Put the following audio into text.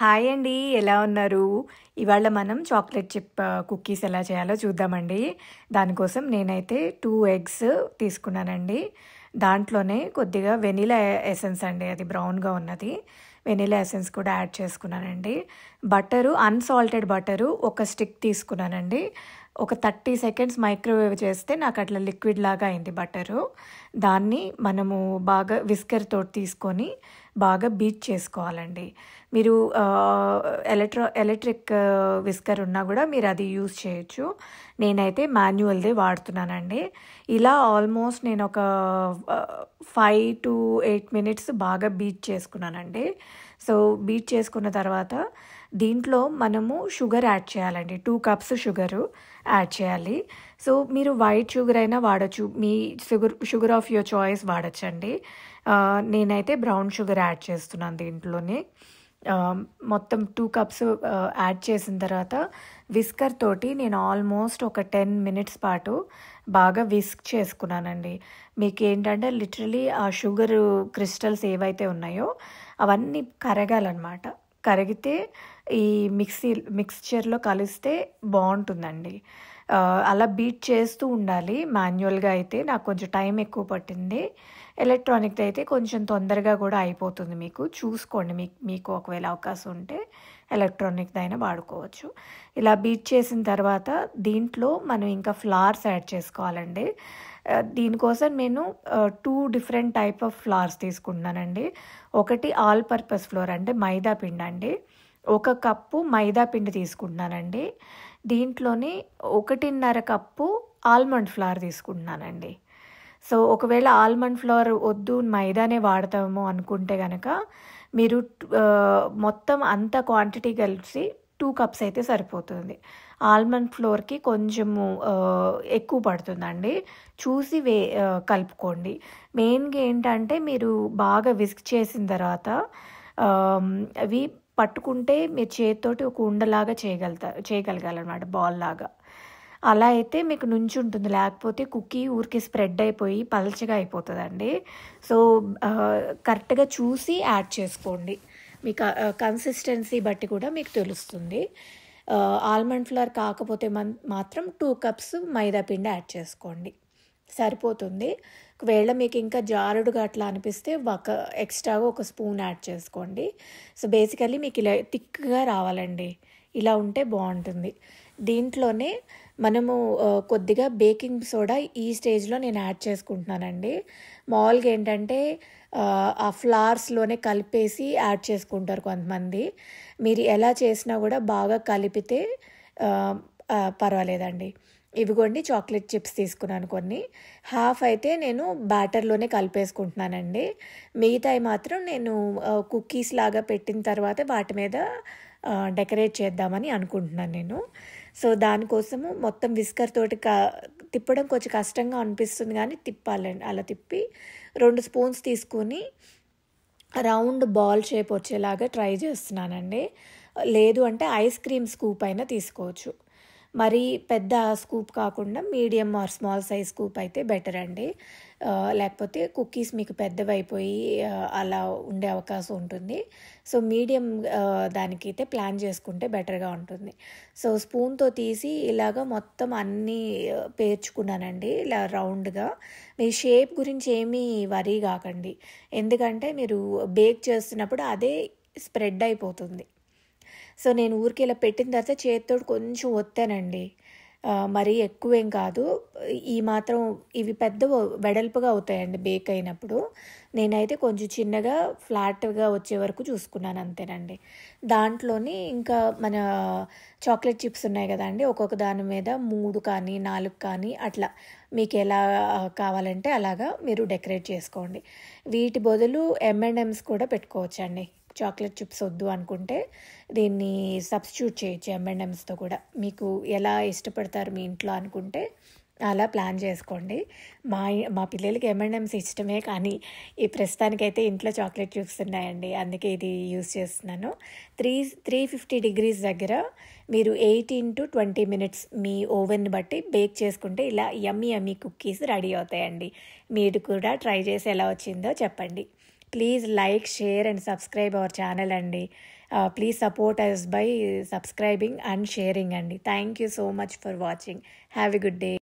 Hi అండి. ఎలా ఉన్నారు? ఇవాళ మనం చాక్లెట్ చిప్ కుకీస్ ఎలా చేయాలో చూద్దామండి. దానికోసం నేనైతే 2 ఎగ్స్ తీసుకున్నానండి. దాంట్లోనే కొద్దిగా వెనిలా ఎసెన్స్ అండి, అది బ్రౌన్‌గా ఉన్నది. వెనిలా ఎసెన్స్ కూడా యాడ్ చేసుకున్నానండి. బటరు, అన్‌సాల్టెడ్ బటరు ఒక స్టిక్ తీసుకున్నానండి. ఒక 30 సెకండ్స్ మైక్రోవేవ్ చేస్తే నాకు అట్లా లిక్విడ్ లాగా అయింది బటరు. దాన్ని మనము బాగా విస్కర్ తోటి తీసుకొని బాగా బీట్ చేసుకోవాలండి. మీరు ఎలక్ట్రిక్ విస్కర్ ఉన్నా కూడా మీరు అది యూజ్ చేయొచ్చు. నేనైతే మాన్యువల్‌దే వాడుతున్నానండి. ఇలా ఆల్మోస్ట్ నేను ఒక 5-8 మినిట్స్ బాగా బీట్ చేసుకున్నానండి. సో, బీట్ చేసుకున్న తర్వాత దీంట్లో మనము షుగర్ యాడ్ చేయాలండి. 2 కప్స్ షుగరు యాడ్ చేయాలి. సో, మీరు వైట్ షుగర్ అయినా వాడొచ్చు. మీ షుగర్ ఆఫ్ యువర్ చాయిస్ వాడొచ్చండి. నేనైతే బ్రౌన్ షుగర్ యాడ్ చేస్తున్నాను దీంట్లోనే. మొత్తం 2 కప్స్ యాడ్ చేసిన తర్వాత విస్కర్ తోటి నేను ఆల్మోస్ట్ ఒక 10 మినిట్స్ పాటు బాగా విస్క్ చేసుకున్నానండి. మీకేంటంటే లిటరలీ ఆ షుగరు క్రిస్టల్స్ ఏవైతే ఉన్నాయో అవన్నీ కరగాలన్నమాట. కరిగితే ఈ మిక్స్చర్‌లో కలిస్తే బావుంటుందండి. అలా బీట్ చేస్తూ ఉండాలి. మాన్యువల్‌గా అయితే నాకు కొంచెం టైం ఎక్కువ పట్టింది. ఎలక్ట్రానిక్‌ది అయితే కొంచెం తొందరగా కూడా అయిపోతుంది మీకు. చూసుకోండి, మీకు ఒకవేళ అవకాశం ఉంటే ఎలక్ట్రానిక్‌దైనా వాడుకోవచ్చు. ఇలా బీట్ చేసిన తర్వాత దీంట్లో మనం ఇంకా ఫ్లవర్స్ యాడ్ చేసుకోవాలండి. దీనికోసం నేను 2 డిఫరెంట్ టైప్ ఆఫ్ ఫ్లవర్స్ తీసుకుంటున్నానండి. ఒకటి ఆల్ పర్పస్ ఫ్లోర్ అంటే మైదా పిండండి. 1 కప్పు మైదా పిండి తీసుకుంటున్నానండి. దీంట్లోని 1.5 కప్పు ఆల్మండ్ ఫ్లవర్ తీసుకుంటున్నానండి. సో, ఒకవేళ ఆల్మండ్ ఫ్లవర్ వద్దు, మైదానే వాడతాము అనుకుంటే గనక మీరు మొత్తం అంత క్వాంటిటీ కలిసి 2 కప్స్ అయితే సరిపోతుంది. ఆల్మండ్ ఫ్లోర్‌కి కొంచెము ఎక్కువ పడుతుందండి. చూసి కలుపుకోండి. మెయిన్‌గా ఏంటంటే మీరు బాగా విస్క్ చేసిన తర్వాత అవి పట్టుకుంటే మీరు చేత్తోటి ఒక ఉండలాగా చేయగలగాలనమాట, బాల్‌లాగా. అలా అయితే మీకు నుంచుంటుంది. లేకపోతే కుకీ ఊరికే స్ప్రెడ్ అయిపోయి పల్చగా అయిపోతదండి. సో, కరెక్ట్‌గా చూసి యాడ్ చేసుకోండి. మీ కన్సిస్టెన్సీ బట్టి కూడా మీకు తెలుస్తుంది. ఆల్మండ్ ఫ్లవర్ కాకపోతే మాత్రం 2 కప్స్ మైదా పిండి యాడ్ చేసుకోండి, సరిపోతుంది. ఒకవేళ మీకు ఇంకా జారుడుగా అట్లా అనిపిస్తే ఎక్స్ట్రాగా ఒక స్పూన్ యాడ్ చేసుకోండి. సో, బేసికల్లీ మీకు ఇలా థిక్‌గా రావాలండి. ఇలా ఉంటే బావుంటుంది. దీంట్లోనే మనము కొద్దిగా బేకింగ్ సోడా ఈ స్టేజ్‌లో నేను యాడ్ చేసుకుంటున్నానండి. మామూలుగా ఏంటంటే ఆ ఫ్లవర్స్‌లోనే కలిపేసి యాడ్ చేసుకుంటారు కొంతమంది. మీరు ఎలా చేసినా కూడా బాగా కలిపితే పర్వాలేదండి. ఇవిగోండి చాక్లెట్ చిప్స్ తీసుకున్నాను కొన్ని. హాఫ్ అయితే నేను బ్యాటర్‌లోనే కలిపేసుకుంటున్నానండి. మిగతాయి మాత్రం నేను కుకీస్ లాగా పెట్టిన తర్వాత వాటి మీద డెకరేట్ చేద్దామని అనుకుంటున్నాను నేను. సో, దానికోసము మొత్తం విస్కర్ తోటి తిప్పడం కొంచెం కష్టంగా అనిపిస్తుంది కానీ తిప్పాలండి. అలా తిప్పి 2 స్పూన్స్ తీసుకొని రౌండ్ బాల్ షేప్ వచ్చేలాగా ట్రై చేస్తున్నానండి. లేదు అంటే ఐస్ క్రీమ్ స్కూప్ అయినా తీసుకోవచ్చు. మరి పెద్ద స్కూప్ కాకుండా medium are small size scoop అయితే బెటర్ అండి. లేకపోతే కుకీస్ మీకు పెద్దవైపోయి అలా ఉండే అవకాశం ఉంటుంది. సో, మీడియం దానికైతే ప్లాన్ చేసుకుంటే బెటర్‌గా ఉంటుంది. సో, స్పూన్‌తో తీసి ఇలాగ మొత్తం అన్నీ పేర్చుకున్నానండి ఇలా రౌండ్‌గా. మీ షేప్ గురించి ఏమీ వరీ కాకండి. ఎందుకంటే మీరు బేక్ చేస్తున్నప్పుడు అదే స్ప్రెడ్ అయిపోతుంది. సో, నేను ఊరికే ఇలా పెట్టిన తర్వాత చేత్తోటి కొంచెం ఒత్తానండి. మరీ ఎక్కువేం కాదు. ఈ మాత్రం ఇవి వెడల్పుగా అవుతాయండి బేక్ అయినప్పుడు. నేనైతే కొంచెం చిన్నగా ఫ్లాట్‌గా వచ్చే వరకు చూసుకున్నాను అంతేనండి. దాంట్లోని ఇంకా మన చాక్లెట్ చిప్స్ ఉన్నాయి కదండీ! ఒక్కొక్క దాని మీద 3 కానీ, 4 కానీ అట్లా మీకెలా కావాలంటే అలాగా మీరు డెకరేట్ చేసుకోండి. వీటి బదులు M&M's కూడా పెట్టుకోవచ్చండి. చాక్లెట్ చిప్స్ వద్దు అనుకుంటే దీన్ని సబ్స్టిట్యూట్ చేయొచ్చు M&M'sతో కూడా. మీకు ఎలా ఇష్టపడతారు మీ ఇంట్లో అనుకుంటే అలా ప్లాన్ చేసుకోండి. మా పిల్లలకి M&M's ఇష్టమే, కానీ ఈ ప్రస్తుతానికైతే ఇంట్లో చాక్లెట్ చిప్స్ ఉన్నాయండి. అందుకే ఇది యూజ్ చేస్తున్నాను. 350 డిగ్రీస్ దగ్గర మీరు 18-20 మినిట్స్ మీ ఓవెన్‌ని బట్టి బేక్ చేసుకుంటే ఇలా యమ్మీ కుకీస్ రెడీ అవుతాయండి. మీరు కూడా ట్రై చేసి ఎలా వచ్చిందో చెప్పండి. Please like, share and subscribe our channel అండి. Please support us by subscribing and sharing అండి. Thank you so much for watching. Have a good day.